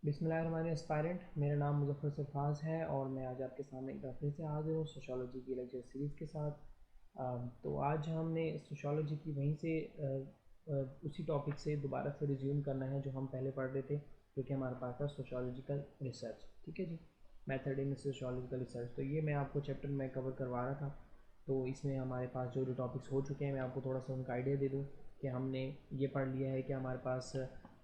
बिस्मिल्लाहिर्रहमानिर्रहीम एस्पायरेंट, मेरा नाम मुज़फ़्फ़र सरफराज है और मैं आज आपके सामने एक बार फिर से हाज़िर हूँ सोशियोलॉजी की लेक्चर सीरीज़ के साथ। तो आज हमने सोशियोलॉजी की वहीं से उसी टॉपिक से दोबारा से रिज्यूम करना है जो हम पहले पढ़ रहे थे, जो कि हमारे पास था सोशियोलॉजिकल रिसर्च। ठीक है जी, मेथड इन सोशियोलॉजिकल रिसर्च। तो ये मैं आपको चैप्टर में कवर करवा रहा था। तो इसमें हमारे पास जो टॉपिक्स हो चुके हैं, मैं आपको थोड़ा सा उनका आइडिया दे दूँ कि हमने ये पढ़ लिया है कि हमारे पास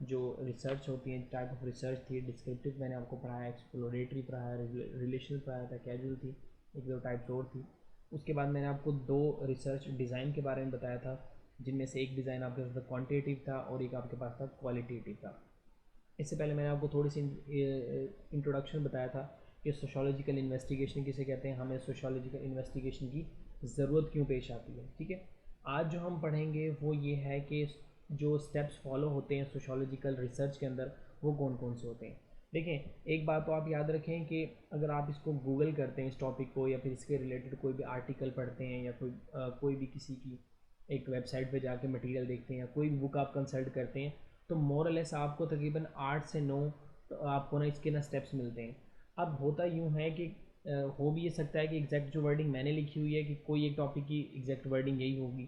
जो रिसर्च होती है, टाइप ऑफ रिसर्च थी। डिस्क्रिप्टिव मैंने आपको पढ़ाया, एक्सप्लोरेटरी पढ़ाया, रिलेशनल पढ़ाया था, कैजुअल थी, एक दो टाइप्स और थी। उसके बाद मैंने आपको दो रिसर्च डिज़ाइन के बारे में बताया था, जिनमें से एक डिज़ाइन आपके पास क्वान्टिटेटिव था और एक आपके पास था क्वालिटेटिव था। इससे पहले मैंने आपको थोड़ी सी इंट्रोडक्शन बताया था कि सोशियोलॉजिकल इन्वेस्टिगेशन किसे कहते हैं, हमें सोशियोलॉजिकल इन्वेस्टिगेशन की ज़रूरत क्यों पेश आती है। ठीक है, आज जो हम पढ़ेंगे वो ये है कि जो स्टेप्स फॉलो होते हैं सोशियोलॉजिकल रिसर्च के अंदर, वो कौन कौन से होते हैं। देखें, एक बात तो आप याद रखें कि अगर आप इसको गूगल करते हैं इस टॉपिक को, या फिर इसके रिलेटेड कोई भी आर्टिकल पढ़ते हैं, या कोई भी किसी की एक वेबसाइट पे जाके मटेरियल देखते हैं, या कोई भी बुक आप कंसल्ट करते हैं, तो मोरलेस आपको तकरीबन 8 से 9 तो आपको ना इसके ना स्टेप्स मिलते हैं। अब होता यूँ है कि हो भी ये सकता है कि एग्जैक्ट जो वर्डिंग मैंने लिखी हुई है कि कोई एक टॉपिक की एग्जैक्ट वर्डिंग यही होगी,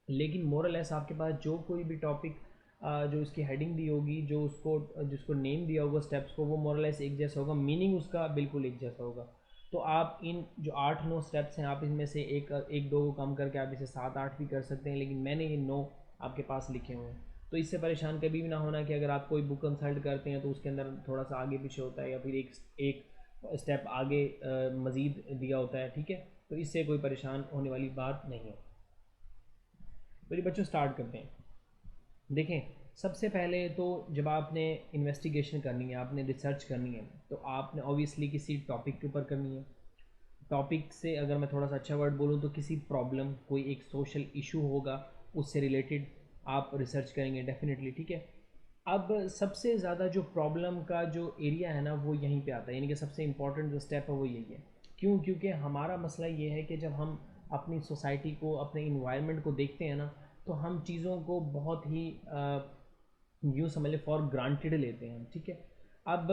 लेकिन मोरलेस आपके पास जो कोई भी टॉपिक जो उसकी हेडिंग दी होगी, जो उसको जिसको नेम दिया होगा स्टेप्स को, वो मोरलेस एक जैसा होगा, मीनिंग उसका बिल्कुल एक जैसा होगा। तो आप इन जो 8-9 स्टेप्स हैं, आप इनमें से एक एक दो को कम करके आप इसे 7-8 भी कर सकते हैं, लेकिन मैंने ये 9 आपके पास लिखे हुए हैं। तो इससे परेशान कभी भी ना होना कि अगर आप कोई बुक कंसल्ट करते हैं तो उसके अंदर थोड़ा सा आगे पीछे होता है, या फिर एक एक स्टेप आगे मज़ीद दिया होता है। ठीक है, तो इससे कोई परेशान होने वाली बात नहीं है। तो ये बच्चों स्टार्ट करते हैं। देखें, सबसे पहले तो जब आपने इन्वेस्टिगेशन करनी है, आपने रिसर्च करनी है, तो आपने ऑब्वियसली किसी टॉपिक के ऊपर करनी है। टॉपिक से अगर मैं थोड़ा सा अच्छा वर्ड बोलूँ तो किसी प्रॉब्लम, कोई एक सोशल इशू होगा, उससे रिलेटेड आप रिसर्च करेंगे डेफिनेटली। ठीक है, अब सबसे ज़्यादा जो प्रॉब्लम का जो एरिया है ना, वो यहीं पे आता है, यानी कि सबसे इंपॉर्टेंट जो स्टेप है वो यही है। क्यों? क्योंकि हमारा मसला ये है कि जब हम अपनी सोसाइटी को, अपने इन्वायरमेंट को देखते हैं ना, तो हम चीज़ों को बहुत ही यूँ समझ लें फॉर ग्रांटेड लेते हैं। ठीक है, अब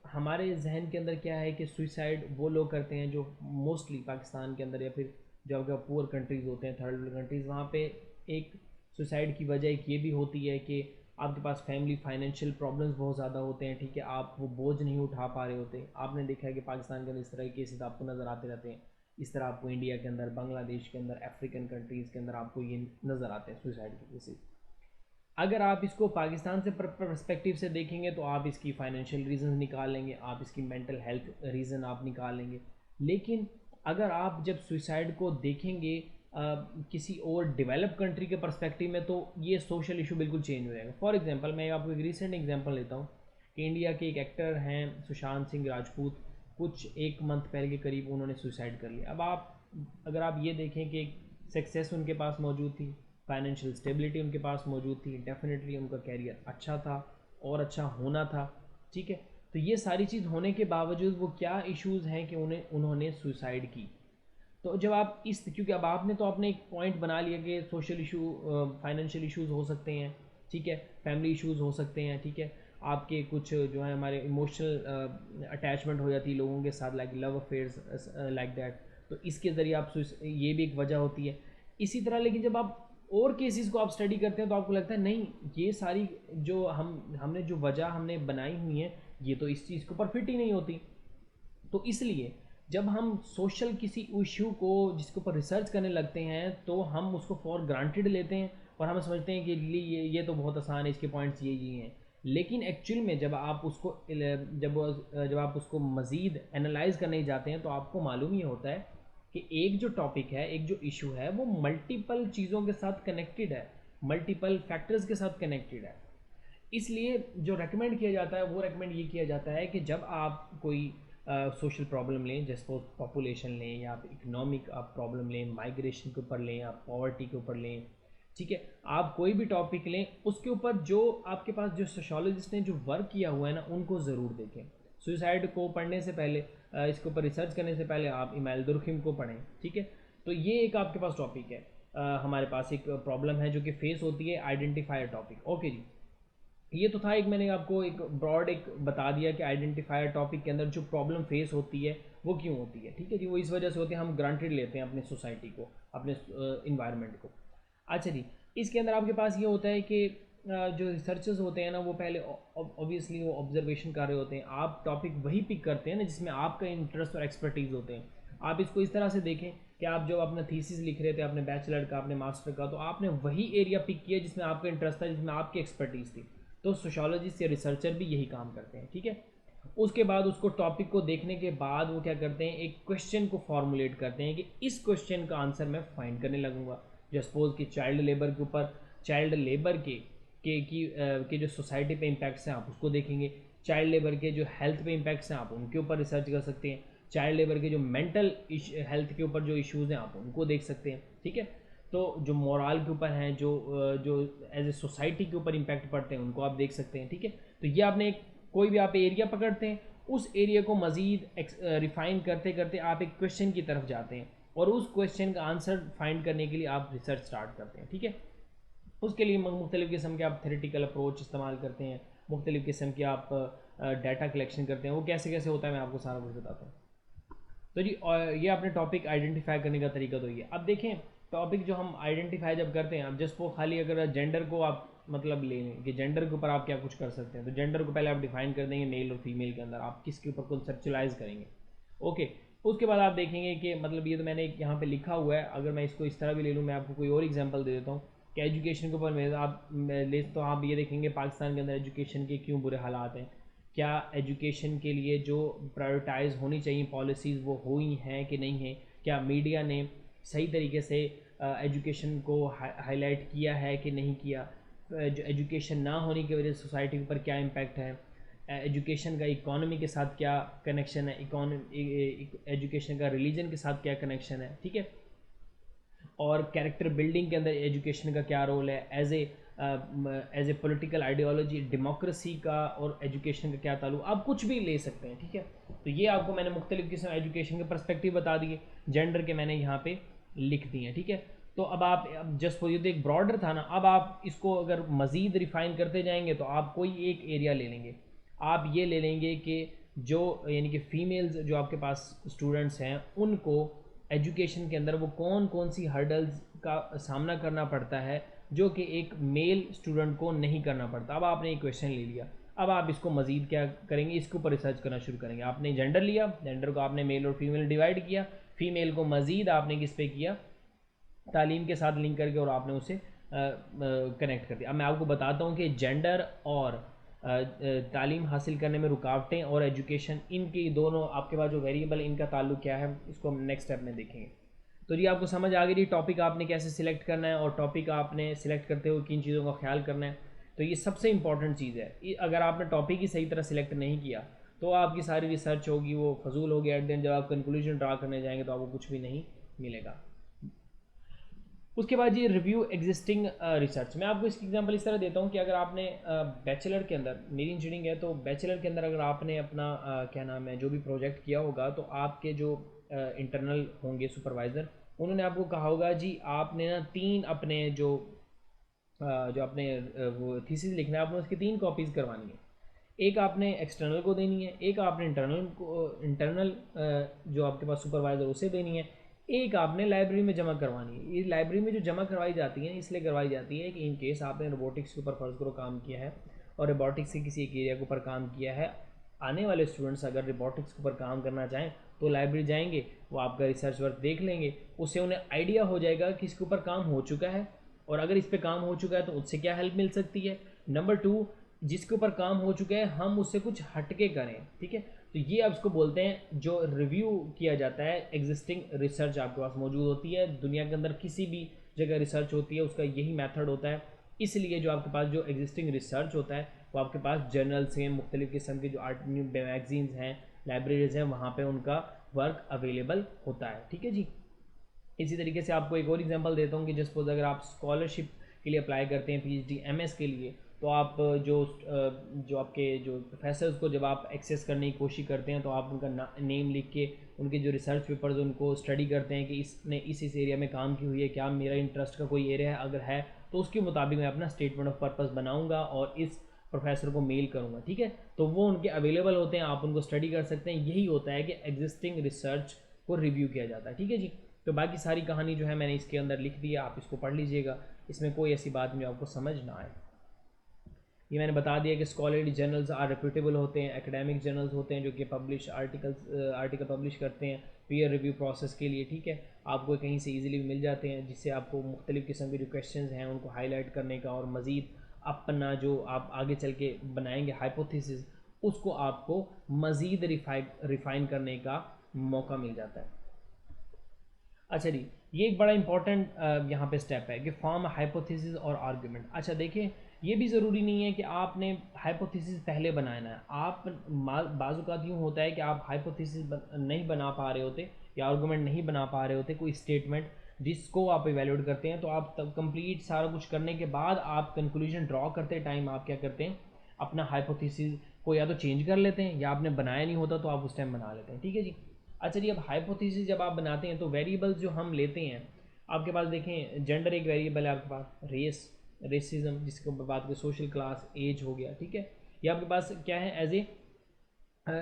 हमारे जहन के अंदर क्या है कि सुइसाइड वो लोग करते हैं जो मोस्टली पाकिस्तान के अंदर, या फिर जो अगर पुअर कंट्रीज़ होते हैं, थर्ड वर्ल्ड कंट्रीज़, वहाँ पे एक सुसाइड की वजह एक ये भी होती है कि आपके पास फैमिली फाइनेंशियल प्रॉब्लम्स बहुत ज़्यादा होते हैं। ठीक है, आप वो बोझ नहीं उठा पा रहे होते। आपने देखा है कि पाकिस्तान के अंदर इस तरह के केसेस आपको नज़र आते रहते हैं। इस तरह आपको इंडिया के अंदर, बांग्लादेश के अंदर, अफ्रीकन कंट्रीज़ के अंदर आपको ये नज़र आते हैं सुसाइड के केसेस। अगर आप इसको पाकिस्तान से परस्पेक्टिव से देखेंगे तो आप इसकी फाइनेंशियल रीज़न निकाल लेंगे, आप इसकी मेंटल हेल्थ रीज़न आप निकाल लेंगे। लेकिन अगर आप जब सुसाइड को देखेंगे किसी और डेवलप कंट्री के पर्सपेक्टिव में, तो ये सोशल इशू बिल्कुल चेंज हो जाएगा। फॉर एग्जांपल, मैं आपको एक रिसेंट एग्जांपल लेता हूँ कि इंडिया के एक एक्टर हैं सुशांत सिंह राजपूत, कुछ एक मंथ पहले के करीब उन्होंने सुसाइड कर लिया। अब आप अगर आप ये देखें कि सक्सेस उनके पास मौजूद थी, फाइनेंशियल स्टेबिलिटी उनके पास मौजूद थी, डेफिनेटली उनका कैरियर अच्छा था और अच्छा होना था। ठीक है, तो ये सारी चीज़ होने के बावजूद वो क्या इश्यूज़ हैं कि उन्होंने सुसाइड की। तो जब आप इस, क्योंकि अब आपने तो अपने एक पॉइंट बना लिया कि सोशल इशू, फाइनेंशियल इश्यूज़ हो सकते हैं, ठीक है, फैमिली इश्यूज़ हो सकते हैं, ठीक है, आपके कुछ जो है हमारे इमोशनल अटैचमेंट हो जाती है लोगों के साथ, like love affairs like that. तो इसके ज़रिए आप ये भी एक वजह होती है। इसी तरह लेकिन जब आप और केसेस को आप स्टडी करते हैं तो आपको लगता है नहीं, ये सारी जो हमने जो वजह हमने बनाई हुई है, ये तो इस चीज़ के ऊपर फिट ही नहीं होती। तो इसलिए जब हम सोशल किसी इशू को जिसके ऊपर रिसर्च करने लगते हैं, तो हम उसको फॉर ग्रांटेड लेते हैं और हम समझते हैं कि ये तो बहुत आसान है, इसके पॉइंट्स ये हैं। लेकिन एक्चुअल में जब आप उसको जब आप उसको मज़ीद एनालाइज करने जाते हैं, तो आपको मालूम ये होता है कि एक जो टॉपिक है, एक जो इशू है, वो मल्टीपल चीज़ों के साथ कनेक्टेड है, मल्टीपल फैक्टर्स के साथ कनेक्टेड है। इसलिए जो रेकमेंड किया जाता है, वो रेकमेंड ये किया जाता है कि जब आप कोई सोशल प्रॉब्लम लें, जैसे पॉपुलेशन लें, या आप इकोनॉमिक आप प्रॉब्लम लें, माइग्रेशन के ऊपर लें, आप पॉवर्टी के ऊपर लें, ठीक है, आप कोई भी टॉपिक लें, उसके ऊपर जो आपके पास जो सोशोलॉजिस्ट ने जो वर्क किया हुआ है ना, उनको ज़रूर देखें। सुसाइड को पढ़ने से पहले, इसके ऊपर रिसर्च करने से पहले आप इमाइल दुर्खिम को पढ़ें। ठीक है, तो ये एक आपके पास टॉपिक है। हमारे पास एक प्रॉब्लम है जो कि फेस होती है, आइडेंटिफायर टॉपिक। ओके जी, ये तो था एक, मैंने आपको एक ब्रॉड एक बता दिया कि आइडेंटिफायर टॉपिक के अंदर जो प्रॉब्लम फेस होती है वो क्यों होती है, ठीक है जी। वो इस वजह से होती है, हम ग्रांटेड लेते हैं अपने सोसाइटी को, अपने इन्वायरमेंट को। अच्छा जी, इसके अंदर आपके पास ये होता है कि जो रिसर्चर्स होते हैं ना, वो पहले ऑब्वियसली वो ऑब्जर्वेशन कर रहे होते हैं। आप टॉपिक वही पिक करते हैं ना जिसमें आपका इंटरेस्ट और एक्सपर्टीज़ होते हैं। आप इसको इस तरह से देखें कि आप जब अपना थीसिस लिख रहे थे, अपने बैचलर का, अपने मास्टर का, तो आपने वही एरिया पिक किया जिसमें आपका इंटरेस्ट था, जिसमें आपकी एक्सपर्टीज़ थी। तो सोशोलॉजिस्ट या रिसर्चर भी यही काम करते हैं, ठीक है। उसके बाद उसको टॉपिक को देखने के बाद वो क्या करते हैं, एक क्वेश्चन को फॉर्मुलेट करते हैं कि इस क्वेश्चन का आंसर मैं फाइंड करने लगूंगा। जो सपोज कि चाइल्ड लेबर के ऊपर, चाइल्ड लेबर के जो सोसाइटी पे इम्पैक्ट्स हैं आप उसको देखेंगे। चाइल्ड लेबर के जो हेल्थ पे इम्पैक्ट्स हैं आप उनके ऊपर रिसर्च कर सकते हैं। चाइल्ड लेबर के जो मेंटल हेल्थ के ऊपर जो इश्यूज़ हैं आप उनको देख सकते हैं, ठीक है। तो जो मोरल के ऊपर हैं, जो एज ए सोसाइटी के ऊपर इम्पैक्ट पड़ते हैं उनको आप देख सकते हैं, ठीक है। तो ये आपने एक कोई भी आप एरिया पकड़ते हैं, उस एरिया को मज़ीद रिफाइन करते करते आप एक क्वेश्चन की तरफ जाते हैं और उस क्वेश्चन का आंसर फाइंड करने के लिए आप रिसर्च स्टार्ट करते हैं, ठीक है। उसके लिए मुख्तलिफ़ किस्म के आप थेरेटिकल अप्रोच इस्तेमाल करते हैं, मुख्तलिफ़ किस्म के आप डाटा कलेक्शन करते हैं। वो कैसे कैसे होता है मैं आपको सारा कुछ बताता हूँ। तो जी ये आपने टॉपिक आइडेंटिफाई करने का तरीका तो ये। अब देखें, टॉपिक जो हम आइडेंटिफाई जब करते हैं, अब जस्ट वो खाली अगर जेंडर को आप मतलब ले लें कि जेंडर के ऊपर आप क्या कुछ कर सकते हैं, तो जेंडर को पहले आप डिफाइन कर देंगे मेल और फीमेल के अंदर, आप किसके ऊपर कॉन्सेप्चुलाइज करेंगे, ओके। उसके बाद आप देखेंगे कि मतलब ये तो मैंने यहाँ पे लिखा हुआ है, अगर मैं इसको इस तरह भी ले लूँ, मैं आपको कोई और एग्जांपल दे देता हूँ कि एजुकेशन के ऊपर मैं आप ले तो आप ये देखेंगे पाकिस्तान के अंदर एजुकेशन के क्यों बुरे हालात हैं, क्या एजुकेशन के लिए जो प्रायोरिटाइज होनी चाहिए पॉलिसीज़ वो हुई हैं कि नहीं है, क्या मीडिया ने सही तरीके से एजुकेशन को हाईलाइट किया है कि नहीं किया, जो एजुकेशन ना होने की वजह से सोसाइटी के ऊपर क्या इम्पैक्ट है, एजुकेशन का इकोनॉमी के साथ क्या कनेक्शन है, एजुकेशन का रिलीजन के साथ क्या कनेक्शन है, ठीक है। और कैरेक्टर बिल्डिंग के अंदर एजुकेशन का क्या रोल है, as a political ideology, democracy का और एजुकेशन का क्या ताल्लुक, आप कुछ भी ले सकते हैं, ठीक है। तो ये आपको मैंने मुख्तलिफ किस्म एजुकेशन के पर्सपेक्टिव बता दिए, जेंडर के मैंने यहाँ पे लिख दिए हैं, ठीक है। तो अब आप जस्ट वो ये तो एक ब्रॉडर था ना, अब आप इसको अगर मज़ीद रिफाइन करते जाएंगे तो आप कोई एक एरिया ले लेंगे। आप ये ले लेंगे कि जो यानी कि फ़ीमेल्स जो आपके पास स्टूडेंट्स हैं उनको एजुकेशन के अंदर वो कौन कौन सी हर्डल्स का सामना करना पड़ता है जो कि एक मेल स्टूडेंट को नहीं करना पड़ता। अब आपने एक क्वेश्चन ले लिया, अब आप इसको मज़ीद क्या करेंगे, इसके ऊपर रिसर्च करना शुरू करेंगे। आपने जेंडर लिया, जेंडर को आपने मेल और फीमेल डिवाइड किया, फीमेल को मज़ीद आपने किस पे किया, तालीम के साथ लिंक करके, और आपने उसे कनेक्ट कर दिया। अब मैं आपको बताता हूँ कि जेंडर और तालीम हासिल करने में रुकावटें और एजुकेशन, इनके दोनों आपके पास जो वेरिएबल इनका ताल्लुक क्या है, इसको हम नेक्स्ट स्टेप में देखेंगे। तो जी आपको समझ आ गई टॉपिक आपने कैसे सिलेक्ट करना है और टॉपिक आपने सिलेक्ट करते हुए किन चीज़ों का ख्याल करना है। तो ये सबसे इंपॉर्टेंट चीज़ है। अगर आपने टॉपिक ही सही तरह सिलेक्ट नहीं किया तो आपकी सारी रिसर्च होगी वो फजूल होगी, एट दिन जब आप कंक्लूजन ड्रा करने जाएंगे तो आपको कुछ भी नहीं मिलेगा। उसके बाद ये रिव्यू एग्जिस्टिंग रिसर्च, मैं आपको इसकी एग्जांपल इस तरह देता हूँ कि अगर आपने बैचलर के अंदर, मेरी इंजीनियरिंग है तो बैचलर के अंदर अगर आपने अपना क्या नाम है जो भी प्रोजेक्ट किया होगा, तो आपके जो इंटरनल होंगे सुपरवाइज़र, उन्होंने आपको कहा होगा जी आपने ना 3 अपने जो आपने वो थीसिस लिखना है, आपने उसकी 3 कॉपीज़ करवानी है। एक आपने एक्सटर्नल को देनी है, एक आपने इंटरनल जो आपके पास सुपरवाइज़र उसे देनी है, एक आपने लाइब्रेरी में जमा करवानी है। ये लाइब्रेरी में जो जमा करवाई जाती है इसलिए करवाई जाती है कि इन केस आपने रोबोटिक्स के ऊपर फ़र्ज़ करो काम किया है और रोबोटिक्स के किसी एक एरिया के ऊपर काम किया है, आने वाले स्टूडेंट्स अगर रोबोटिक्स के ऊपर काम करना चाहें तो लाइब्रेरी जाएंगे, वो आपका रिसर्च वर्क देख लेंगे, उससे उन्हें आइडिया हो जाएगा कि इसके ऊपर काम हो चुका है और अगर इस पर काम हो चुका है तो उससे क्या हेल्प मिल सकती है। नंबर 2, जिसके ऊपर काम हो चुका है हम उससे कुछ हटके करें, ठीक है। तो ये आप इसको बोलते हैं जो रिव्यू किया जाता है। एग्जिस्टिंग रिसर्च आपके पास मौजूद होती है, दुनिया के अंदर किसी भी जगह रिसर्च होती है उसका यही मेथड होता है। इसलिए जो आपके पास जो एग्जिस्टिंग रिसर्च होता है वो आपके पास जर्नल्स हैं, मुख्तलिफ़ किस्म के जो आर्ट न्यू मैगजीन्स हैं, लाइब्रेरीज हैं, वहाँ पर उनका वर्क अवेलेबल होता है, ठीक है जी। इसी तरीके से आपको एक और एग्जांपल देता हूँ कि जस्ट सपोज अगर आप स्कॉलरशिप के लिए अप्लाई करते हैं PhD MS के लिए, तो आप जो आपके जो प्रोफेसर्स को जब आप एक्सेस करने की कोशिश करते हैं तो आप उनका नेम लिख के उनके जो रिसर्च पेपर्स उनको स्टडी करते हैं कि इसने इस एरिया में काम की हुई है, क्या मेरा इंटरेस्ट का कोई एरिया है, अगर है तो उसके मुताबिक मैं अपना स्टेटमेंट ऑफ पर्पस बनाऊंगा और इस प्रोफेसर को मेल करूँगा, ठीक है। तो वो उनके अवेलेबल होते हैं, आप उनको स्टडी कर सकते हैं। यही होता है कि एग्जिस्टिंग रिसर्च को रिव्यू किया जाता है, ठीक है जी। तो बाकी सारी कहानी जो है मैंने इसके अंदर लिख दी है, आप इसको पढ़ लीजिएगा, इसमें कोई ऐसी बात नहीं आपको समझ ना आए। ये मैंने बता दिया कि स्कॉलरली जर्नल्स आर रेप्यूटेबल होते हैं, एकेडमिक जर्नल्स होते हैं जो कि आर्टिकल पब्लिश करते हैं पीयर रिव्यू प्रोसेस के लिए, ठीक है। आपको कहीं से इजीली मिल जाते हैं, जिससे आपको मुख्तलिफ़ किस्म के जो क्वेश्चंस हैं उनको हाईलाइट करने का और मज़ीद अपना जो आप आगे चल के बनाएंगे हाइपोथेसिस, उसको आपको मज़ीद रिफाइन करने का मौका मिल जाता है। अच्छा जी, ये एक बड़ा इंपॉर्टेंट यहाँ पे स्टेप है कि फॉर्म हाइपोथेसिस और आर्गुमेंट। अच्छा देखिए, ये भी ज़रूरी नहीं है कि आपने हाइपोथेसिस पहले बनाना है। आप बाज़ात यूँ होता है कि आप हाइपोथेसिस नहीं बना पा रहे होते या आर्गुमेंट नहीं बना पा रहे होते, कोई स्टेटमेंट जिसको आप इवेल्यूएट करते हैं, तो आप तब कंप्लीट सारा कुछ करने के बाद आप कंक्लूजन ड्रॉ करते टाइम आप क्या करते हैं, अपना हाइपोथेसिस को या तो चेंज कर लेते हैं या आपने बनाया नहीं होता तो आप उस टाइम बना लेते हैं, ठीक है जी। अच्छा जी, अब हाइपोथेसिस जब आप बनाते हैं तो वेरिएबल्स जो हम लेते हैं, आपके पास देखें जेंडर एक वेरिएबल है, आपके पास रेसिज्म जिसको बात करें, सोशल क्लास, एज हो गया, ठीक है। ये आपके पास क्या है, एज ए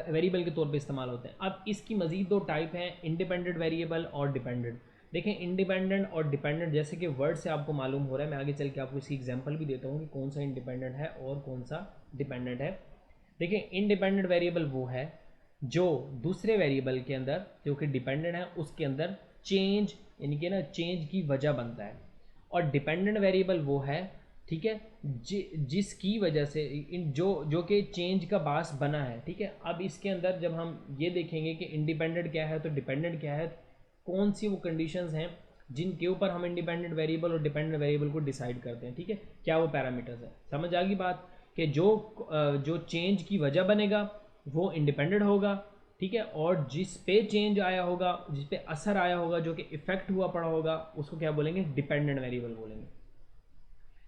वेरिएबल के तौर पे इस्तेमाल होते हैं। अब इसकी मज़ीद दो टाइप हैं, इंडिपेंडेंट वेरिएबल और डिपेंडेंट। देखें इंडिपेंडेंट और डिपेंडेंट, जैसे कि वर्ड से आपको मालूम हो रहा है, मैं आगे चल के आपको इसकी एग्जांपल भी देता हूँ कि कौन सा इंडिपेंडेंट है और कौन सा डिपेंडेंट है। देखिए इंडिपेंडेंट वेरिएबल वो है जो दूसरे वेरिएबल के अंदर जो कि डिपेंडेंट है उसके अंदर चेंज यानी कि ना चेंज की वजह बनता है, और डिपेंडेंट वेरिएबल वो है, ठीक है, जिसकी वजह से जो कि चेंज का बास बना है, ठीक है। अब इसके अंदर जब हम ये देखेंगे कि इंडिपेंडेंट क्या है तो डिपेंडेंट क्या है, कौन सी वो कंडीशंस हैं जिनके ऊपर हम इंडिपेंडेंट वेरिएबल और डिपेंडेंट वेरिएबल को डिसाइड करते हैं, ठीक है, क्या वो पैरामीटर्स है। समझ आ गई बात कि जो चेंज की वजह बनेगा वो इंडिपेंडेंट होगा, ठीक है, और जिस पे चेंज आया होगा, जिस पे असर आया होगा, जो कि इफेक्ट हुआ पड़ा होगा, उसको क्या बोलेंगे, डिपेंडेंट वेरिएबल बोलेंगे।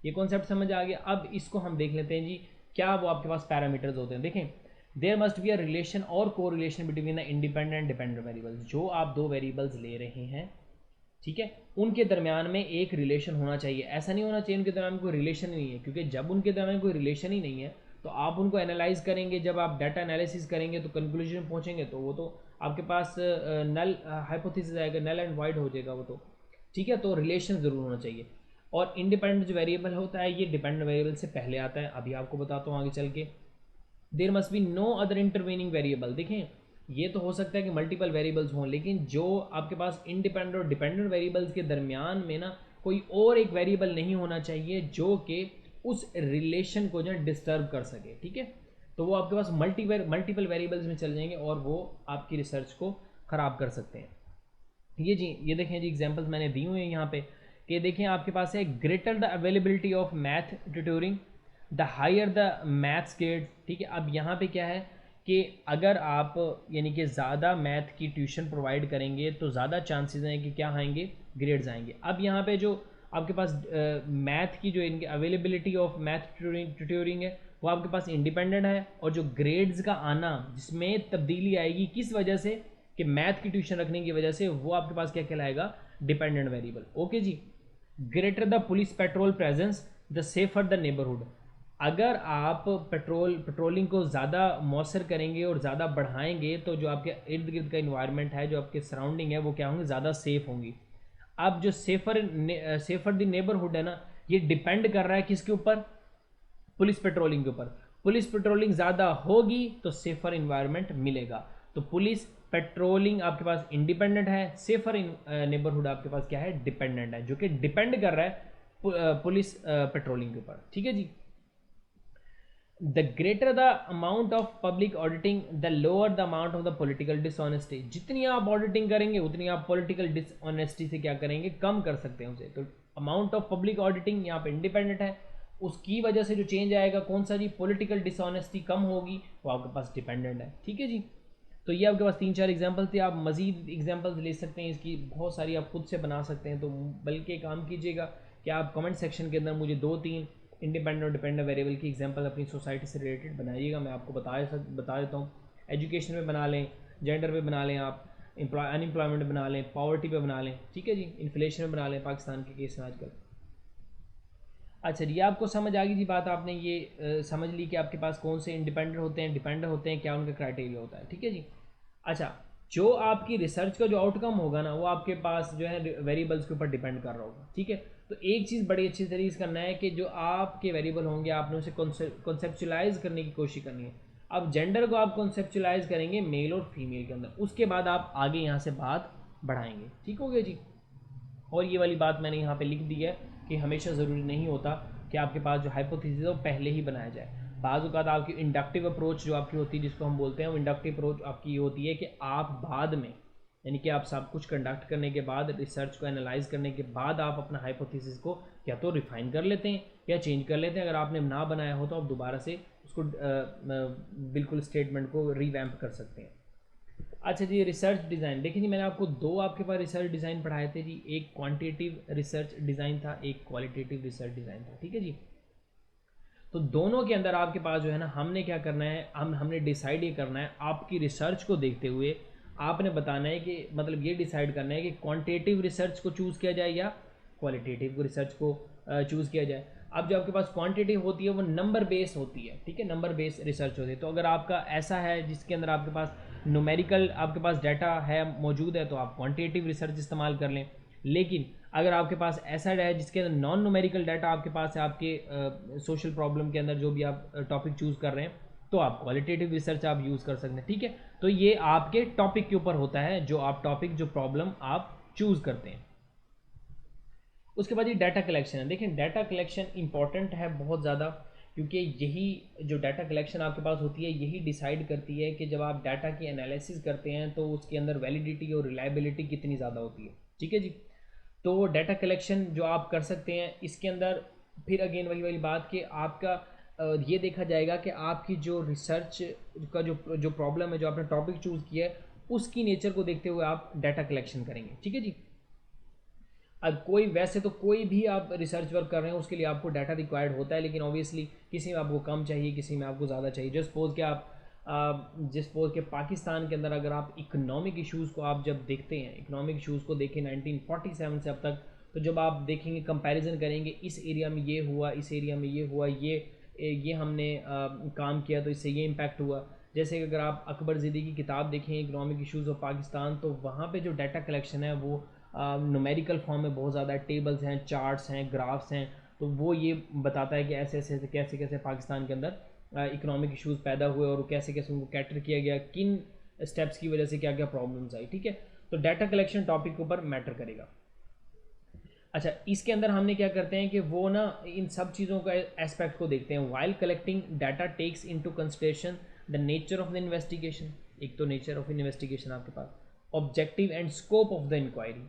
ये कॉन्सेप्ट समझ आ गया। अब इसको हम देख लेते हैं जी, क्या वो आपके पास पैरामीटर्स होते हैं। देखें, there must be a relation और correlation between the independent and dependent variables. जो आप दो वेरिएबल्स ले रहे हैं, ठीक है, उनके दरमियान में एक रिलेशन होना चाहिए। ऐसा नहीं होना चाहिए उनके दरमियान कोई रिलेशन ही नहीं है, क्योंकि जब उनके दरमियान कोई रिलेशन ही नहीं है तो आप उनको एनालाइज करेंगे, जब आप डाटा एनालिसिस करेंगे तो कंक्लूजन पहुंचेंगे तो वो तो आपके पास नल हाइपोथेसिस आएगा, नल एंड वाइड हो जाएगा वो तो, ठीक है। तो रिलेशन ज़रूर होना चाहिए। और इंडिपेंडेंट जो वेरिएबल होता है ये डिपेंडेंट वेरिएबल से पहले आता है, अभी आपको बताता हूँ आगे चल के। There must be no other intervening variable. देखें, ये तो हो सकता है कि मल्टीपल वेरिएबल्स हों, लेकिन जो आपके पास इंडिपेंडेंट और डिपेंडेंट वेरिएबल्स के दरमियान में ना कोई और एक वेरिएबल नहीं होना चाहिए जो कि उस रिलेशन को जो डिस्टर्ब कर सके, ठीक है। तो वो आपके पास मल्टीपल वेरिएबल्स में चल जाएंगे और वो आपकी रिसर्च को ख़राब कर सकते हैं। ये जी, ये देखें जी, एग्जांपल्स मैंने दी हुई हैं यहाँ पे कि देखें आपके पास है, greater the availability of math tutoring the higher the maths grade, ठीक है। अब यहाँ पे क्या है कि अगर आप यानी कि ज़्यादा मैथ की ट्यूशन प्रोवाइड करेंगे तो ज़्यादा चांसेस हैं कि क्या आएंगे, ग्रेड्स आएंगे। अब यहाँ पे जो आपके पास मैथ की जो इनकी अवेलेबिलिटी ऑफ मैथ ट्यूटोरिंग है वो आपके पास इंडिपेंडेंट है, और जो ग्रेड्स का आना जिसमें तब्दीली आएगी किस वजह से, कि मैथ की ट्यूशन रखने की वजह से, वो आपके पास क्या कहलाएगा, डिपेंडेंट वेरिएबल। ओके जी। Greater the police patrol presence the safer the neighbourhood. अगर आप पेट्रोलिंग को ज़्यादा मौसर करेंगे और ज़्यादा बढ़ाएंगे तो जो आपके इर्द गिर्द का इन्वायरमेंट है, जो आपके सराउंडिंग है, वो क्या होंगे, ज़्यादा सेफ होंगी। अब जो सेफर द नेबरहुड है ना, ये डिपेंड कर रहा है किसके ऊपर, पुलिस पेट्रोलिंग के ऊपर। पुलिस पेट्रोलिंग ज़्यादा होगी तो सेफर इन्वायरमेंट मिलेगा। तो पुलिस पेट्रोलिंग आपके पास इंडिपेंडेंट है, सेफर नेबरहुड आपके पास क्या है, डिपेंडेंट है, जो कि डिपेंड कर रहा है पुलिस पेट्रोलिंग के ऊपर, ठीक है जी। The greater the amount of public auditing the lower the amount of the political dishonesty. जितनी आप ऑडिटिंग करेंगे उतनी आप पॉलिटिकल डिसऑनेस्टी से क्या करेंगे, कम कर सकते हैं उसे। तो अमाउंट ऑफ पब्लिक ऑडिटिंग यहाँ पे इंडिपेंडेंट है, उसकी वजह से जो चेंज आएगा कौन सा जी, पॉलिटिकल डिसऑनेस्टी कम होगी, वो आपके पास डिपेंडेंट है, ठीक है जी। तो ये आपके पास 3-4 एग्जांपल थे, आप मजीद एग्जांपल्स ले सकते हैं, इसकी बहुत सारी आप खुद से बना सकते हैं। तो बल्कि काम कीजिएगा कि आप कमेंट सेक्शन के अंदर मुझे 2-3 इंडिपेंडेंट और डिपेंडेंट वेरिएबल की एग्जांपल अपनी सोसाइटी से रिलेटेड बनाइएगा, मैं आपको बता देता हूँ। एजुकेशन में बना लें, जेंडर पे बना लें, आप अनएम्प्लॉयमेंट बना लें, पॉवर्टी पे बना लें, ठीक है जी, इन्फ्लेशन में बना लें, पाकिस्तान के केस में आजकल। अच्छा जी, आपको समझ आ गई जी बात, आपने ये समझ ली कि आपके पास कौन से इंडिपेंडेंट होते हैं, डिपेंडेंट होते हैं, क्या उनका क्राइटेरिया होता है, ठीक है जी। अच्छा, जो आपकी रिसर्च का जो आउटकम होगा ना, वो आपके पास जो है वेरिएबल्स के ऊपर डिपेंड कर रहा होगा, ठीक है। तो एक चीज़ बड़ी अच्छी तरीके से करना है कि जो आपके वेरिएबल होंगे आपने उसे कॉन्सेप्चुलाइज करने की कोशिश करनी है। अब जेंडर को आप कॉन्सेप्चुलाइज करेंगे मेल और फीमेल के अंदर, उसके बाद आप आगे यहाँ से बात बढ़ाएंगे, ठीक हो गया जी। और ये वाली बात मैंने यहाँ पे लिख दी है कि हमेशा ज़रूरी नहीं होता कि आपके पास जो हाइपोथेसिस है वो पहले ही बनाया जाए। बाज़ औक़ात आपकी इंडक्टिव अप्रोच जो आपकी होती है, जिसको हम बोलते हैं, वो इंडक्टिव अप्रोच आपकी ये होती है कि आप बाद में, यानी कि आप सब कुछ कंडक्ट करने के बाद, रिसर्च को एनालाइज करने के बाद आप अपना हाइपोथेसिस को या तो रिफाइन कर लेते हैं या चेंज कर लेते हैं। अगर आपने ना बनाया हो तो आप दोबारा से उसको बिल्कुल स्टेटमेंट को रीवैम्प कर सकते हैं। अच्छा जी, रिसर्च डिज़ाइन देखिए जी, मैंने आपको दो आपके पास रिसर्च डिज़ाइन पढ़ाए थे जी, एक क्वांटिटेटिव रिसर्च डिज़ाइन था, एक क्वालिटेटिव रिसर्च डिज़ाइन था, ठीक है जी। तो दोनों के अंदर आपके पास जो है ना, हमने क्या करना है, हमने डिसाइड ये करना है, आपकी रिसर्च को देखते हुए आपने बताना है कि मतलब ये डिसाइड करना है कि क्वांटिटेटिव रिसर्च को चूज़ किया जाए या क्वालिटेटिव रिसर्च को चूज़ किया जाए। अब जो आपके पास क्वांटिटेटिव होती है वो नंबर बेस होती है, ठीक है, नंबर बेस रिसर्च होती है। तो अगर आपका ऐसा है जिसके अंदर आपके पास न्यूमेरिकल आपके पास डाटा है, मौजूद है, तो आप क्वांटिटेटिव रिसर्च इस्तेमाल कर लें। लेकिन अगर आपके पास ऐसा है जिसके अंदर नॉन न्यूमेरिकल डाटा आपके पास है, आपके सोशल प्रॉब्लम के अंदर जो भी आप टॉपिक चूज़ कर रहे हैं, तो आप क्वालिटेटिव रिसर्च आप यूज़ कर सकते हैं, ठीक है। तो ये आपके टॉपिक के ऊपर होता है, जो आप टॉपिक, जो प्रॉब्लम आप चूज़ करते हैं। उसके बाद ये डाटा कलेक्शन है। देखिए, डाटा कलेक्शन इंपॉर्टेंट है बहुत ज़्यादा, क्योंकि यही जो डाटा कलेक्शन आपके पास होती है, यही डिसाइड करती है कि जब आप डाटा की एनालिसिस करते हैं तो उसके अंदर वैलिडिटी और रिलायबिलिटी कितनी ज़्यादा होती है, ठीक है जी। तो डाटा कलेक्शन जो आप कर सकते हैं, इसके अंदर फिर अगेन वही वाली बात कि आपका ये देखा जाएगा कि आपकी जो रिसर्च का जो प्रॉब्लम है, जो आपने टॉपिक चूज़ किया है, उसकी नेचर को देखते हुए आप डाटा कलेक्शन करेंगे, ठीक है जी। अब कोई, वैसे तो कोई भी आप रिसर्च वर्क कर रहे हैं उसके लिए आपको डाटा रिक्वायर्ड होता है, लेकिन ऑब्वियसली किसी में आपको कम चाहिए, किसी में आपको ज़्यादा चाहिए। जस्ट सपोज कि आप जिस सपोज के पाकिस्तान के अंदर अगर आप इकोनॉमिक इश्यूज़ को आप जब देखते हैं, इकोनॉमिक इश्यूज़ को देखें 1947 से अब तक, तो जब आप देखेंगे, कंपैरिजन करेंगे, इस एरिया में ये हुआ, इस एरिया में ये हुआ, ये हमने काम किया तो इससे ये इम्पैक्ट हुआ। जैसे कि अगर आप अकबर ज़िदी की किताब देखें, इकोनॉमिक इश्यूज़ ऑफ पाकिस्तान, तो वहाँ पे जो डाटा कलेक्शन है वो न्यूमेरिकल फॉर्म में बहुत ज़्यादा, टेबल्स हैं, चार्ट्स हैं, ग्राफ्स हैं। तो वो ये बताता है कि ऐसे ऐसे कैसे कैसे पाकिस्तान के अंदर इकोनॉमिक इश्यूज़ पैदा हुए और कैसे कैसे उनको कैटर किया गया, किन स्टेप्स की वजह से क्या क्या प्रॉब्लम्स आई, ठीक है। तो डाटा कलेक्शन टॉपिक के ऊपर मैटर करेगा। अच्छा, इसके अंदर हमने क्या करते हैं कि वो ना इन सब चीज़ों का एस्पेक्ट को देखते हैं। While collecting data takes into consideration the nature of the investigation. एक तो नेचर ऑफ इन्वेस्टिगेशन आपके पास, objective and scope of the inquiry,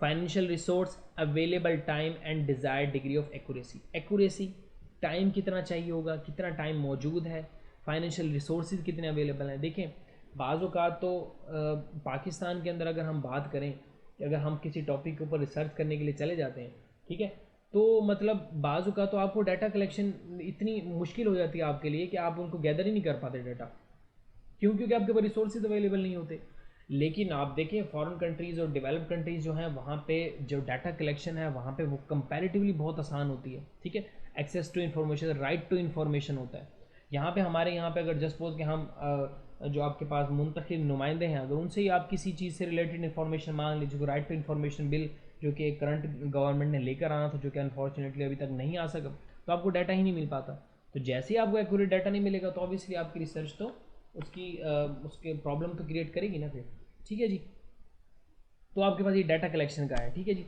financial resource, available time and desired degree of accuracy. Accuracy, time कितना चाहिए होगा, कितना time मौजूद है, फाइनेंशियल रिसोर्सेज कितने अवेलेबल हैं। देखें, बाज़ औक़ात तो पाकिस्तान के अंदर अगर हम बात करें कि अगर हम किसी टॉपिक के ऊपर रिसर्च करने के लिए चले जाते हैं, ठीक है, तो मतलब बाज़ औक़ात तो आपको डाटा कलेक्शन इतनी मुश्किल हो जाती है आपके लिए कि आप उनको गैदर ही नहीं कर पाते डाटा। क्यों? क्योंकि आपके पास रिसोर्सेज अवेलेबल नहीं होते। लेकिन आप देखें, फॉरेन कंट्रीज़ और डेवलप कंट्रीज़ जो हैं, वहाँ पे जो डाटा कलेक्शन है वहाँ पे वो कंपैरेटिवली बहुत आसान होती है, ठीक है। Access to information, right to information होता है। यहाँ पे हमारे यहाँ पे अगर जस्ट सपोज कि हम जो आपके पास मुंतखब नुमाइंदे हैं, अगर उनसे ही आप किसी चीज़ से रिलेटेड इन्फॉर्मेशन मांग लीजिए, राइट टू इन्फॉर्मेशन बिल जो कि करंट गवर्नमेंट ने लेकर आना था, जो कि अनफॉर्चुनेटली अभी तक नहीं आ सका, तो आपको डाटा ही नहीं मिल पाता। तो जैसे ही आपको एक्यूरेट डाटा नहीं मिलेगा तो ऑब्वियसली आपकी रिसर्च तो उसके प्रॉब्लम तो क्रिएट करेगी ना फिर, ठीक है जी। तो आपके पास ये डाटा कलेक्शन का है, ठीक है जी।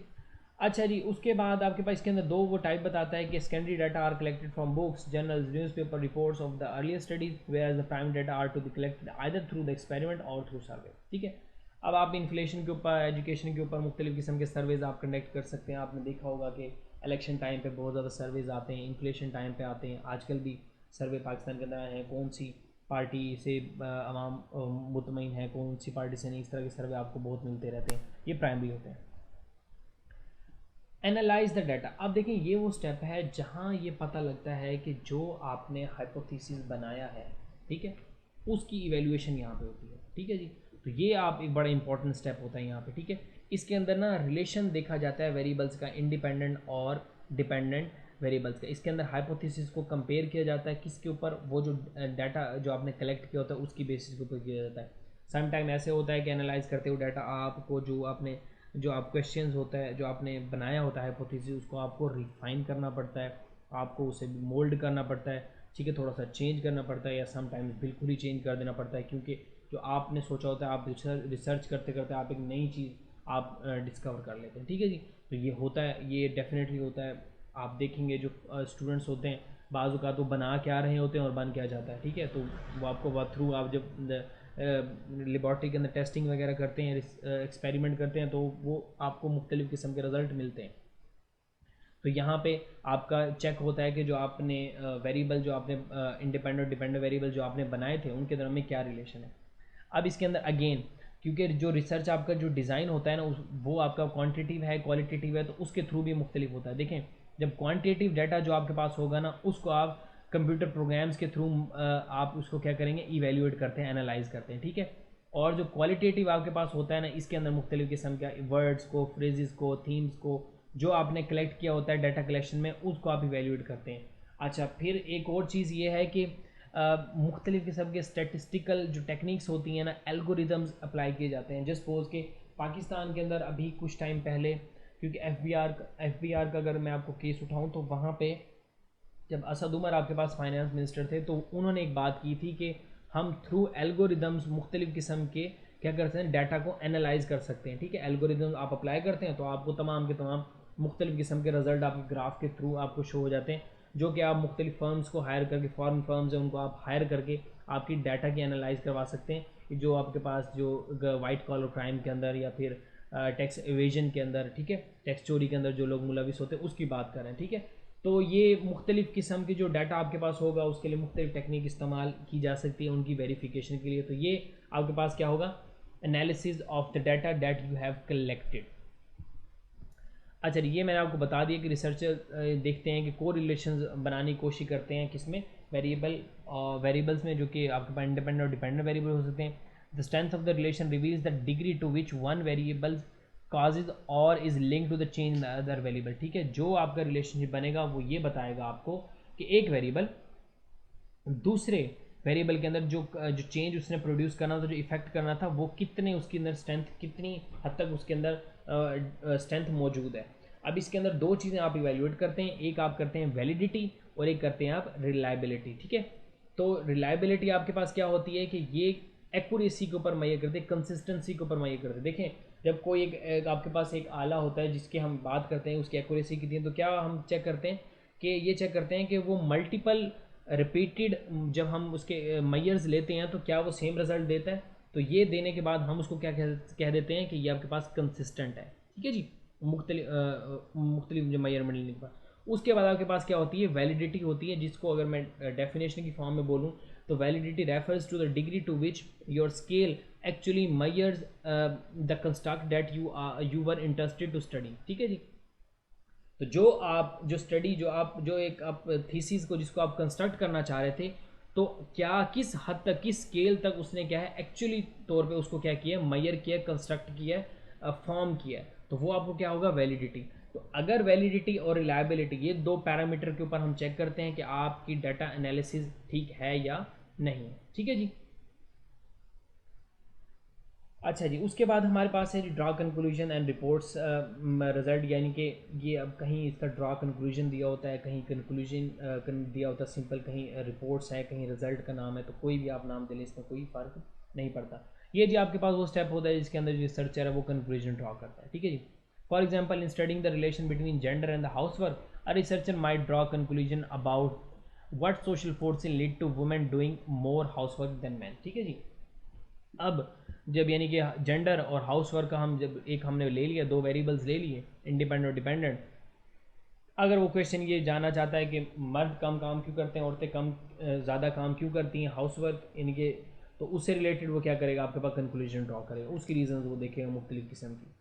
अच्छा जी, उसके बाद आपके पास इसके अंदर दो वो टाइप बताता है कि secondary data are collected from books, journals, newspaper reports of the earlier studies, whereas the primary data are to be collected either through the experiment or through survey, ठीक है। अब आप इन्फ्लेशन के ऊपर, education के ऊपर मुख्तलिफ किस्म के सर्वेज आप कंडक्ट कर सकते हैं। आपने देखा होगा कि इलेक्शन टाइम पे बहुत ज़्यादा सर्वेज आते हैं, इन्फ्लेशन टाइम पे आते हैं, आजकल भी सर्वे पाकिस्तान के अंदर हैं, कौन सी पार्टी से आवाम मुतमईन है, कौन सी पार्टी से नहीं, इस तरह के सर्वे आपको बहुत मिलते रहते हैं, ये प्राइमरी होते हैं। एनालाइज द डाटा, अब देखिए ये वो स्टेप है जहाँ ये पता लगता है कि जो आपने हाइपोथेसिस बनाया है, ठीक है, उसकी इवेल्युएशन यहाँ पे होती है, ठीक है जी। तो ये आप एक बड़ा इंपॉर्टेंट स्टेप होता है यहाँ पे, ठीक है। इसके अंदर ना रिलेशन देखा जाता है वेरिएबल्स का, इंडिपेंडेंट और डिपेंडेंट वेरिएबल्स का। इसके अंदर हाइपोथेसिस को कंपेयर किया जाता है किसके ऊपर, वो जो डाटा जो आपने कलेक्ट किया होता है उसकी बेसिस के ऊपर किया जाता है। सम टाइम ऐसे होता है कि एनालाइज करते हुए डाटा आपको जो आप क्वेश्चंस होता है जो आपने बनाया होता है हाइपोथेसिस, उसको आपको रिफाइन करना पड़ता है, आपको उसे मोल्ड करना पड़ता है, ठीक है, थोड़ा सा चेंज करना पड़ता है या समटाइम्स बिल्कुल ही चेंज कर देना पड़ता है, क्योंकि जो आपने सोचा होता है आप रिसर्च करते करते आप एक नई चीज़ आप डिस्कवर कर लेते हैं, ठीक है जी। तो ये होता है, ये डेफिनेटली होता है। आप देखेंगे जो स्टूडेंट्स होते हैं बाज़ का तो बना क्या रहे होते हैं और बन क्या जाता है, ठीक है। तो वो आपको थ्रू आप जब लेबॉर्ट्री के अंदर टेस्टिंग वगैरह करते हैं, एक्सपेरिमेंट करते हैं, तो वो आपको मुख्तलिफ़ किस्म के रिज़ल्ट मिलते हैं। तो यहाँ पे आपका चेक होता है कि जो आपने वेरिएबल जो आपने इंडिपेंडेंट डिपेंडेंट वेरिएबल जो आपने बनाए थे उनके दरम्यान में क्या रिलेशन है। अब इसके अंदर अगेन, क्योंकि जो रिसर्च आपका जो डिज़ाइन होता है ना वो आपका क्वांटिटेटिव है क्वालिटेटिव है, तो उसके थ्रू भी मुख्तलिफ होता है। देखें, जब क्वांटिटेटिव डाटा जो आपके पास होगा ना उसको आप कंप्यूटर प्रोग्राम्स के थ्रू आप उसको क्या करेंगे, इवेल्यूएट करते हैं, एनालाइज करते हैं, ठीक है। और जो क्वालिटेटिव आपके पास होता है ना इसके अंदर मुख्तलिफ किस्म के वर्ड्स को, फ्रेजेस को, थीम्स को जो आपने कलेक्ट किया होता है डाटा कलेक्शन में उसको आप इवेल्यूएट करते हैं। अच्छा, फिर एक और चीज़ ये है कि मुख्तलिफ़ किस्म के स्टेटिस्टिकल जो टेक्निक्स होती हैं ना, एल्गोरिदम्स अप्लाई किए जाते हैं। जस्ट सपोज के पाकिस्तान के अंदर अभी कुछ टाइम पहले, क्योंकि एफ बी आर का अगर मैं आपको केस उठाऊँ तो वहाँ पे जब असद उमर आपके पास फाइनेंस मिनिस्टर थे तो उन्होंने एक बात की थी कि हम थ्रू एल्गोरिदम्स मुख्तलिफ़ किस्म के क्या कर सकते हैं, डाटा को एनालाइज कर सकते हैं, ठीक है। एल्गोरिदम्स आप अप्लाई करते हैं तो आपको तमाम के तमाम मुख्तलिफ़ किस्म के रिजल्ट आपके ग्राफ के थ्रू आपको शो हो जाते हैं, जो कि आप मुख्तलिफ़ फर्म्स को हायर करके, फॉरेन फर्म्स हैं उनको आप हायर करके आपकी डाटा की एनालाइज करवा सकते हैं, जो आपके पास जो वाइट कॉलर क्राइम के अंदर या फिर टैक्स एवेजन के अंदर, ठीक है, टैक्स चोरी के अंदर जो लोग मुलविस होते हैं उसकी बात कर रहे हैं, ठीक है। तो ये मुख्तलिफ़ किस्म की जो डाटा आपके पास होगा उसके लिए मुख्तलिफ़ टेक्निक इस्तेमाल की जा सकती है उनकी वेरिफिकेशन के लिए। तो ये आपके पास क्या होगा, analysis of the data that you have collected. अच्छा, ये मैंने आपको बता दिया कि रिसर्चर देखते हैं कि को रिलेशन बनाने की कोशिश करते हैं किसमें, वेरिएबल्स में, जो कि आपके पास इंडिपेंडेंट और डिपेंडेंट वेरिएबल हो सकते हैं। The strength of the relation reveals the degree to which one variable causes और is link to the change in other variable, ठीक है। जो आपका रिलेशनशिप बनेगा वो ये बताएगा आपको कि एक वेरिएबल दूसरे वेरिएबल के अंदर जो चेंज उसने प्रोड्यूस करना था, जो इफेक्ट करना था, वो कितने उसके अंदर स्ट्रेंथ, कितनी हद तक उसके अंदर स्ट्रेंथ मौजूद है। अब इसके अंदर दो चीज़ें आप इवेल्युएट करते हैं, एक आप करते हैं वैलिडिटी और एक करते हैं आप रिलायबिलिटी, ठीक है। तो रिलायबिलिटी आपके पास क्या होती है कि ये एक्यूरेसी के ऊपर मैयर करते हैं, कंसिस्टेंसी के ऊपर मैयर करते हैं। देखें, जब कोई एक आपके पास एक आला होता है जिसके हम बात करते हैं उसकी एक्यूरेसी कितनी है, तो क्या हम चेक करते हैं कि ये चेक करते हैं कि वो मल्टीपल रिपीटेड जब हम उसके मैयर्स लेते हैं तो क्या वो सेम रिजल्ट देता है। तो ये देने के बाद हम उसको क्या कह देते हैं कि ये आपके पास कंसिस्टेंट है, ठीक है जी। मुख्तलिफ जो मेजरमेंट लेने के बाद उसके बाद आपके पास क्या होती है, वैलिडिटी होती है, जिसको अगर मैं डेफिनेशन की फॉर्म में बोलूँ तो validity refers to the degree to which your scale actually measures the construct that you were interested to study, ठीक है जी। तो जो स्टडी जो एक आप थीसिस को जिसको आप कंस्ट्रक्ट करना चाह रहे थे, तो क्या किस हद तक, किस स्केल तक उसने क्या है एक्चुअली तौर पे उसको क्या किया, मेजर किया, कंस्ट्रक्ट किया, फॉर्म किया, तो वो आपको क्या होगा, वैलिडिटी। तो अगर वैलिडिटी और रिलायबिलिटी ये दो पैरामीटर के ऊपर हम चेक करते हैं कि आपकी डाटा एनालिसिस ठीक है या नहीं, ठीक है जी। अच्छा जी, उसके बाद हमारे पास है जी draw conclusion and reports result, यानी कि ये अब कहीं इसका ड्रा कंक्लूजन दिया होता है, कहीं कंक्लूजन दिया होता है सिंपल, कहीं रिपोर्ट्स है, कहीं रिजल्ट का नाम है, तो कोई भी आप नाम दे लें इसमें कोई फ़र्क नहीं पड़ता। ये जी आपके पास वो स्टेप होता है जिसके अंदर जो रिसर्चर है वो कंक्लूजन ड्रा करता है, ठीक है जी। For example, in studying the relation between gender and the house work, a researcher might draw conclusion about what social forces lead to women doing more house work than man, ठीक है जी। अब जब यानी कि जेंडर और house work का हम जब एक हमने ले लिया, दो वेरिएबल्स ले लिए, इंडिपेंडेंट और डिपेंडेंट, अगर वो क्वेश्चन ये जानना चाहता है कि मर्द कम काम क्यों करते हैं, औरतें कम ज़्यादा काम क्यों करती हैं हाउस वर्क इनके, तो उससे रिलेटेड वो क्या करेगा, आपके पास कंक्लूजन ड्रॉ करेगा, उसकी रीजन वो देखेगा मुख्तलिफ किस्म की।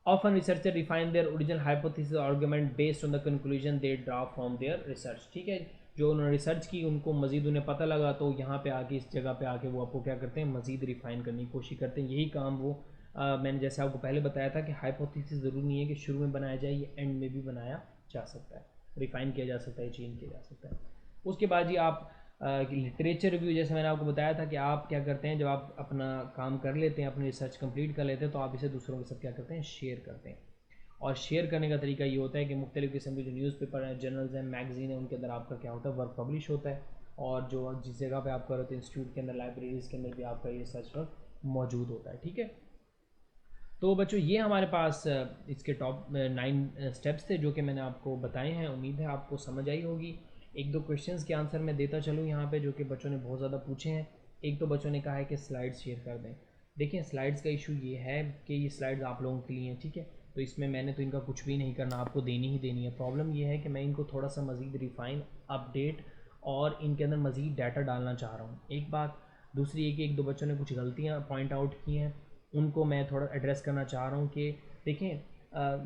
Often researchers refine their original hypothesis or argument based on the conclusion they draw from their research, ठीक है। जो उन्होंने रिसर्च की उनको मज़ीद उन्हें पता लगा, तो यहाँ पे आके इस जगह पे आके वो आपको क्या करते हैं, मज़ीद रिफ़ाइन करने की कोशिश करते हैं। यही काम वो मैंने जैसे आपको पहले बताया था कि हाइपोथेसिस ज़रूरी नहीं है कि शुरू में बनाया जाए, ये एंड में भी बनाया जा सकता है। रिफ़ाइन किया जा सकता है, चेंज किया जा सकता है। उसके बाद जी आप लिटरेचर रिव्यू, जैसे मैंने आपको बताया था कि आप क्या करते हैं, जब आप अपना काम कर लेते हैं, अपनी रिसर्च कंप्लीट कर लेते हैं, तो आप इसे दूसरों के साथ क्या करते हैं, शेयर करते हैं। और शेयर करने का तरीका ये होता है कि मुख्तलिफ़ किस्म के जो न्यूज़पेपर हैं, जर्नल्स हैं, मैगज़ीन है, उनके अंदर आपका क्या होता है, वर्क पब्लिश होता है। और जो जिस जगह पे आप कर रहे होते हैं, इंस्टीट्यूट के अंदर, लाइब्रेरीज़ के अंदर भी आपका ये रिसर्च वर्क मौजूद होता है। ठीक है, तो बच्चों ये हमारे पास इसके टॉप 9 स्टेप्स थे जो कि मैंने आपको बताए हैं। उम्मीद है आपको समझ आई होगी। एक दो क्वेश्चंस के आंसर मैं देता चलूँ यहाँ पे, जो कि बच्चों ने बहुत ज़्यादा पूछे हैं। एक तो बच्चों ने कहा है कि स्लाइड्स शेयर कर दें। देखिए, स्लाइड्स का इशू ये है कि ये स्लाइड्स आप लोगों के लिए हैं, ठीक है, तो इसमें मैंने तो इनका कुछ भी नहीं करना, आपको देनी ही देनी है। प्रॉब्लम ये है कि मैं इनको थोड़ा सा मज़ीद रिफ़ाइन, अपडेट और इनके अंदर मज़ीद डाटा डालना चाह रहा हूँ, एक बात। दूसरी ये कि एक दो बच्चों ने कुछ गलतियाँ पॉइंट आउट की हैं, उनको मैं थोड़ा एड्रेस करना चाह रहा हूँ कि देखें,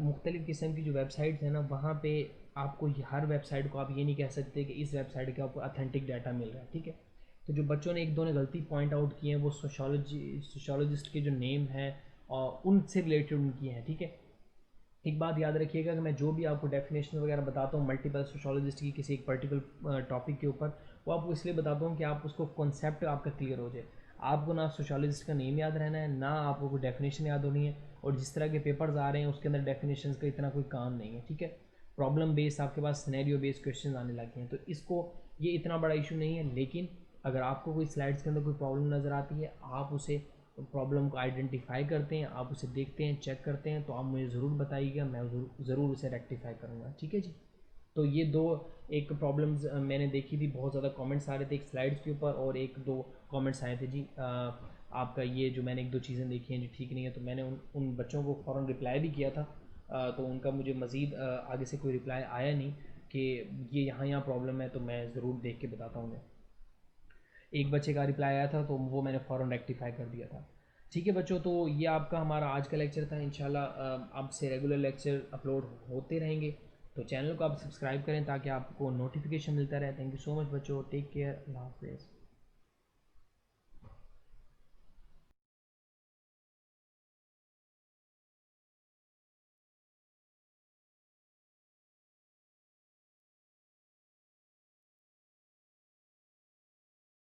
मुख्तलिफ़ किस्म की जो वेबसाइट्स हैं ना, वहाँ पे आपको हर वेबसाइट को आप ये नहीं कह सकते कि इस वेबसाइट का आपको ऑथेंटिक डाटा मिल रहा है, ठीक है। तो जो बच्चों ने एक दो ने गलती पॉइंट आउट की हैं, वो सोशोलॉजिस्ट के जो नेम हैं और उनसे रिलेटेड उनकी हैं, ठीक है। एक बात याद रखिएगा कि मैं जो भी आपको डेफिनेशन वगैरह बताता हूँ मल्टीपल सोशोलॉजिस्ट की किसी एक पर्टिकुलर टॉपिक के ऊपर, वो आपको इसलिए बताता हूँ कि आप उसको कॉन्सेप्ट आपका क्लियर हो जाए। आपको ना सोशोलॉजिस्ट का नेम याद रहना है, ना आपको कोई डेफिनेशन याद होनी है, और जिस तरह के पेपर्स आ रहे हैं उसके अंदर डेफिनेशन का इतना कोई काम नहीं है, ठीक है। प्रॉब्लम बेस्ड आपके पास सिनेरियो बेस्ड क्वेश्चन आने लगे हैं, तो इसको ये इतना बड़ा इशू नहीं है। लेकिन अगर आपको कोई स्लाइड्स के अंदर कोई प्रॉब्लम नज़र आती है, आप उसे प्रॉब्लम को आइडेंटिफाई करते हैं, आप उसे देखते हैं, चेक करते हैं, तो आप मुझे ज़रूर बताइएगा, मैं ज़रूर उसे रेक्टिफाई करूँगा, ठीक है जी। तो ये दो एक प्रॉब्लम्स मैंने देखी थी, बहुत ज़्यादा कमेंट्स आ रहे थे एक स्लाइड्स के ऊपर, और एक दो कमेंट्स आए थे जी आपका ये जो मैंने एक दो चीज़ें देखी हैं जो ठीक नहीं है, तो मैंने उन बच्चों को फ़ौरन रिप्लाई भी किया था। तो उनका मुझे मज़ीद आगे से कोई रिप्लाई आया नहीं कि ये यहाँ प्रॉब्लम है, तो मैं ज़रूर देख के बताता हूँ उन्हें। एक बच्चे का रिप्लाई आया था, तो वो मैंने फ़ौरन रेक्टिफाई कर दिया था। ठीक है बच्चों, तो ये आपका हमारा आज का लेक्चर था। इंशाल्लाह अब से रेगुलर लेक्चर अपलोड होते रहेंगे, तो चैनल को आप सब्सक्राइब करें ताकि आपको नोटिफिकेशन मिलता रहे। थैंक यू सो मच बच्चों, टेक केयर, अल्लाह हाफिज़।